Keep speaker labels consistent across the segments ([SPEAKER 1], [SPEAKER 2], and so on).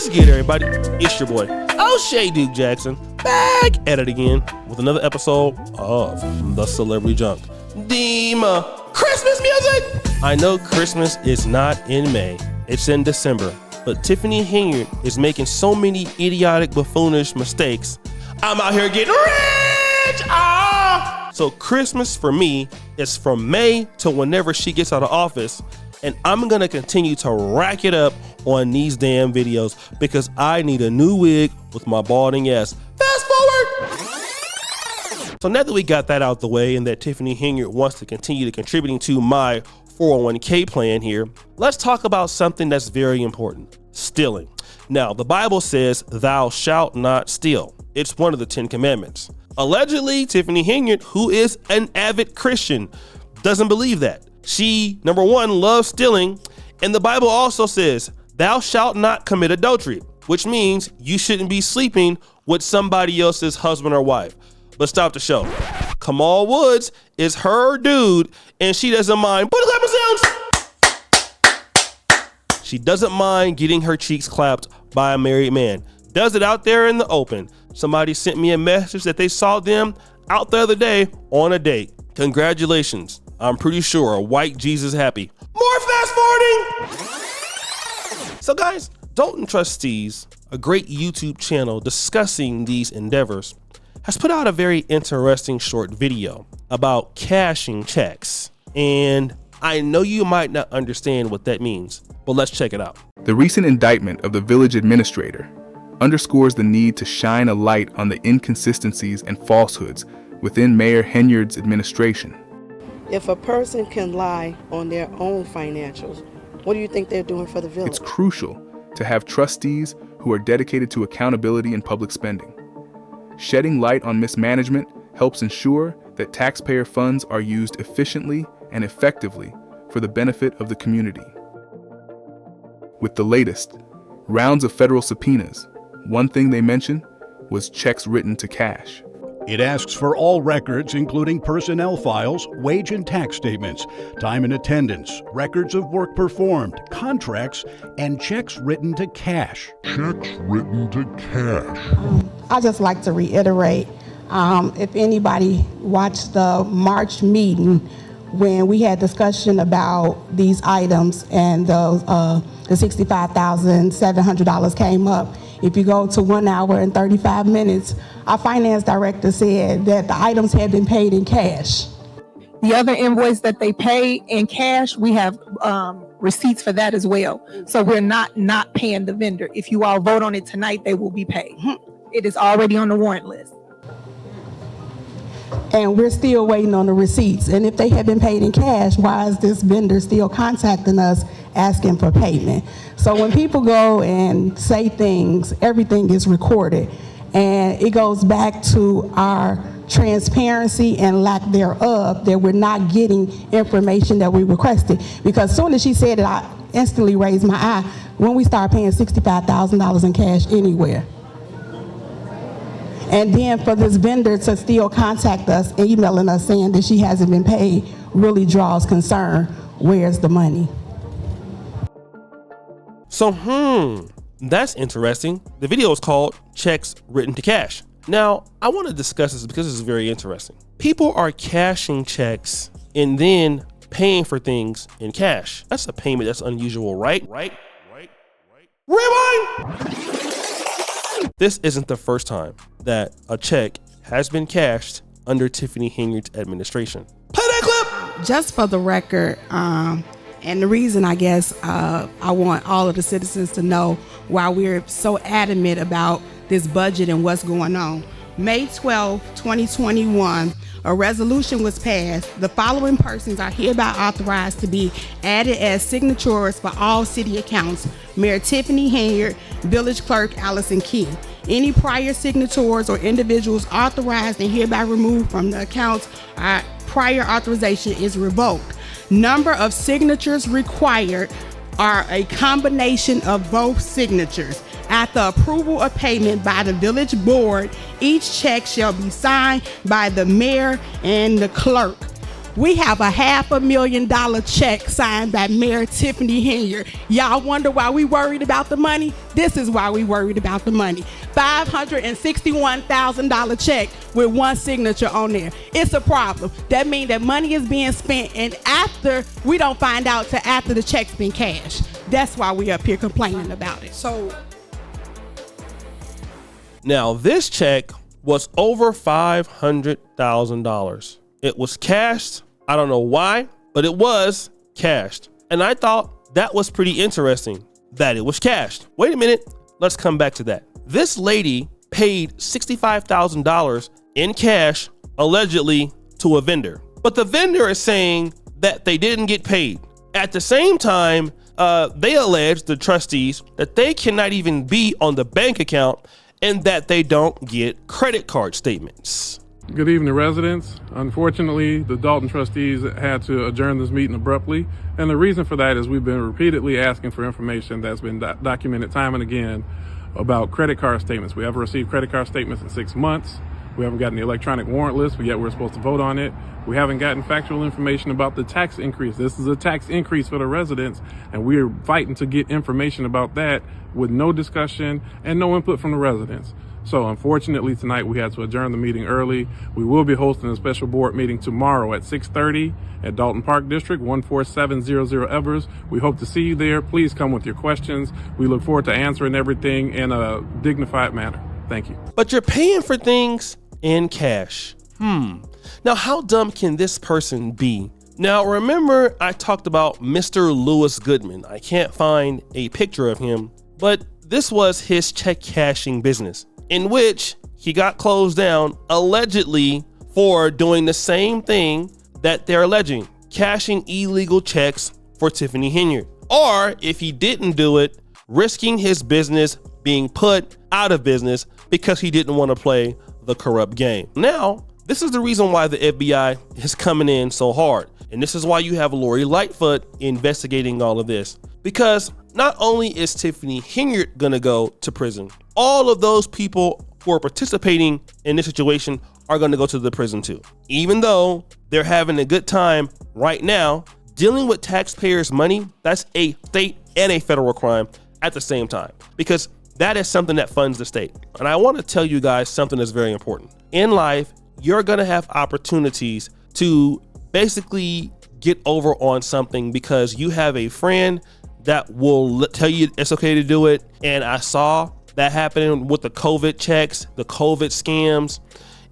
[SPEAKER 1] What's good, everybody? It's your boy, O'Shea Duke Jackson, back at it again with another episode of The Celebrity Junk. Christmas music! I know Christmas is not in May, it's in December, but Tiffany Henyard is making so many idiotic, buffoonish mistakes. I'm out here getting rich! So Christmas for me is from May to whenever she gets out of office, and I'm gonna continue to rack it up on these damn videos because I need a new wig with my balding ass. Fast forward! So now that we got that out the way and that Tiffany Henyard wants to continue to contributing to my 401k plan here, let's talk about something that's very important: stealing. Now, the Bible says, "Thou shalt not steal." It's one of the 10 commandments. Allegedly, Tiffany Henyard, who is an avid Christian, doesn't believe that. She, number one, loves stealing, and the Bible also says, "Thou shalt not commit adultery," which means you shouldn't be sleeping with somebody else's husband or wife. But stop the show. Kamal Woods is her dude, and she doesn't mind. Put the clapping sounds. She doesn't mind getting her cheeks clapped by a married man. Does it out there in the open. Somebody sent me a message that they saw them out the other day on a date. Congratulations. I'm pretty sure a white Jesus happy. More fast forwarding. So guys, Dolton Trustees, a great YouTube channel discussing these endeavors, has put out a very interesting short video about cashing checks. And I know you might not understand what that means, but let's check it out.
[SPEAKER 2] The recent indictment of the village administrator underscores the need to shine a light on the inconsistencies and falsehoods within Mayor Henyard's administration.
[SPEAKER 3] If a person can lie on their own financials, what do you think they're doing for the village?
[SPEAKER 2] It's crucial to have trustees who are dedicated to accountability in public spending. Shedding light on mismanagement helps ensure that taxpayer funds are used efficiently and effectively for the benefit of the community. With the latest rounds of federal subpoenas, one thing they mentioned was checks written to cash.
[SPEAKER 4] It asks for all records, including personnel files, wage and tax statements, time and attendance, records of work performed, contracts, and checks written to cash.
[SPEAKER 5] Checks written to cash.
[SPEAKER 6] I just like to reiterate, if anybody watched the March meeting when we had discussion about these items and the $65,700 came up. If you go to 1 hour and 35 minutes, our finance director said that the items had been paid in cash.
[SPEAKER 7] The other invoice that they pay in cash, we have receipts for that as well. So we're not paying the vendor. If you all vote on it tonight, they will be paid. It is already on the warrant list.
[SPEAKER 6] And we're still waiting on the receipts. And if they had been paid in cash, why is this vendor still contacting us asking for payment? So when people go and say things, everything is recorded. And it goes back to our transparency and lack thereof, that we're not getting information that we requested. Because as soon as she said it, I instantly raised my eye when we start paying $65,000 in cash anywhere. And then for this vendor to still contact us, emailing us saying that she hasn't been paid, really draws concern. Where's the money?
[SPEAKER 1] So, that's interesting. The video is called Checks Written to Cash. Now, I want to discuss this because this is very interesting. People are cashing checks and then paying for things in cash. That's a payment that's unusual, right? Rewind! This isn't the first time that a check has been cashed under Tiffany Henyard's administration. Play that clip!
[SPEAKER 3] Just for the record, and the reason I guess I want all of the citizens to know why we're so adamant about this budget and what's going on. May 12, 2021, a resolution was passed. The following persons are hereby authorized to be added as signatories for all city accounts: Mayor Tiffany Henyard, Village Clerk Allison Key. Any prior signatories or individuals authorized and hereby removed from the accounts, prior authorization is revoked. Number of signatures required are a combination of both signatures. At the approval of payment by the village board, each check shall be signed by the mayor and the clerk. We have a $500,000 check signed by Mayor Tiffany Henyard. Y'all wonder why we worried about the money? This is why we worried about the money. $561,000 check with one signature on there. It's a problem. That means that money is being spent, and after, we don't find out till after the check's been cashed. That's why we up here complaining about it.
[SPEAKER 1] Now, this check was over $500,000. It was cashed. I don't know why, but it was cashed. And I thought that was pretty interesting that it was cashed. Wait a minute. Let's come back to that. This lady paid $65,000 in cash, allegedly, to a vendor. But the vendor is saying that they didn't get paid. At the same time, they allege, the trustees, that they cannot even be on the bank account and that they don't get credit card statements.
[SPEAKER 8] Good evening, residents. Unfortunately, the Dolton trustees had to adjourn this meeting abruptly. And the reason for that is we've been repeatedly asking for information that's been documented time and again about credit card statements. We haven't received credit card statements in 6 months. We haven't gotten the electronic warrant list, but yet we're supposed to vote on it. We haven't gotten factual information about the tax increase. This is a tax increase for the residents, and we're fighting to get information about that with no discussion and no input from the residents. So unfortunately, tonight we had to adjourn the meeting early. We will be hosting a special board meeting tomorrow at 6:30 at Dolton Park District, 14700 Evers. We hope to see you there. Please come with your questions. We look forward to answering everything in a dignified manner. Thank you.
[SPEAKER 1] But you're paying for things in cash. Now, how dumb can this person be? Now, remember I talked about Mr. Lewis Goodman. I can't find a picture of him, but this was his check cashing business, in which he got closed down allegedly for doing the same thing that they're alleging, cashing illegal checks for Tiffany Henyard. Or if he didn't do it, risking his business being put out of business because he didn't want to play the corrupt game. Now, this is the reason why the FBI is coming in so hard. And this is why you have Lori Lightfoot investigating all of this. Because not only is Tiffany Henyard gonna go to prison, all of those people who are participating in this situation are gonna go to the prison too. Even though they're having a good time right now, dealing with taxpayers' money, that's a state and a federal crime at the same time. Because that is something that funds the state. And I want to tell you guys something that's very important. In life, you're going to have opportunities to basically get over on something because you have a friend that will tell you it's okay to do it. And I saw that happening with the COVID checks, the COVID scams,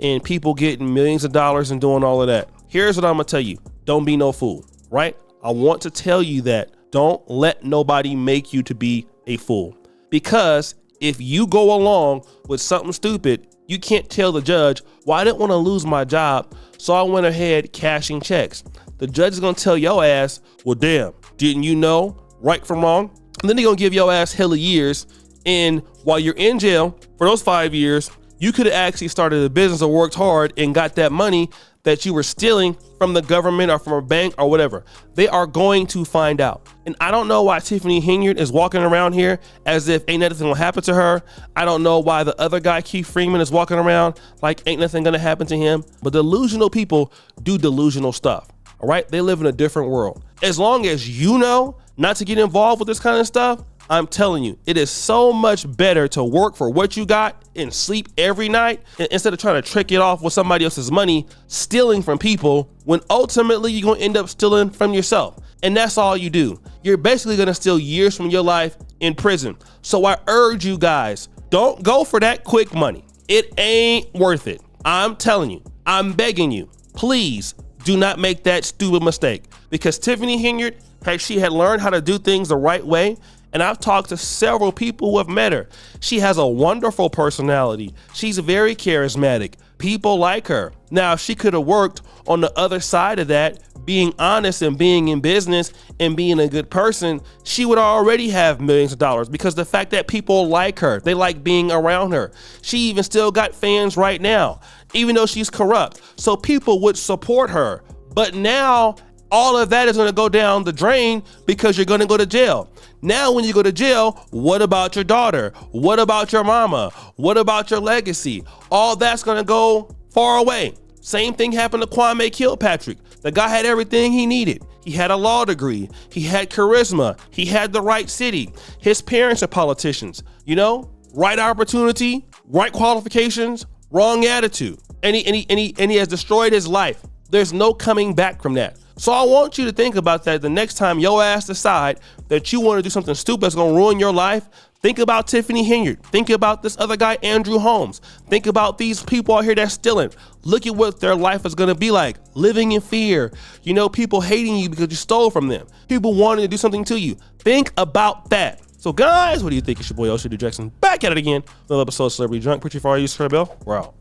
[SPEAKER 1] and people getting millions of dollars and doing all of that. Here's what I'm going to tell you. Don't be no fool, right? I want to tell you that don't let nobody make you to be a fool. Because if you go along with something stupid, you can't tell the judge, well, I didn't want to lose my job, so I went ahead cashing checks. The judge is going to tell your ass, well, damn, didn't you know right from wrong? And then they're going to give your ass hella years. And while you're in jail for those 5 years, you could have actually started a business or worked hard and got that money that you were stealing from the government or from a bank or whatever. They are going to find out. And I don't know why Tiffany Henyard is walking around here as if ain't nothing gonna happen to her. I don't know why the other guy, Keith Freeman, is walking around like ain't nothing gonna happen to him. But delusional people do delusional stuff, all right? They live in a different world. As long as you know not to get involved with this kind of stuff, I'm telling you, it is so much better to work for what you got and sleep every night instead of trying to trick it off with somebody else's money, stealing from people when ultimately you're going to end up stealing from yourself. And that's all you do. You're basically going to steal years from your life in prison. So I urge you guys, don't go for that quick money. It ain't worth it. I'm telling you, I'm begging you, please do not make that stupid mistake. Because Tiffany Henyard, she had learned how to do things the right way. And I've talked to several people who have met her. She has a wonderful personality. She's very charismatic. People like her. Now, if she could have worked on the other side of that, being honest and being in business and being a good person, she would already have millions of dollars because the fact that people like her, they like being around her. She even still got fans right now, even though she's corrupt. So people would support her. But now all of that is going to go down the drain because you're going to go to jail. Now, when you go to jail, what about your daughter? What about your mama? What about your legacy? All that's going to go far away Same thing happened to Kwame Kilpatrick. The guy had everything he needed. He had a law degree. He had charisma. He had the right city. His parents are politicians. You know, right opportunity, right qualifications, wrong attitude. And he has destroyed his life. There's no coming back from that. So I want you to think about that the next time your ass decide that you want to do something stupid that's going to ruin your life. Think about Tiffany Henyard. Think about this other guy, Andrew Holmes. Think about these people out here that's stealing. Look at what their life is going to be like. Living in fear. You know, people hating you because you stole from them. People wanting to do something to you. Think about that. So guys, what do you think? It's your boy, Oshie Jackson, back at it again. Another episode of Celebrity Drunk. Preaching for all you, Square Bell. We're out.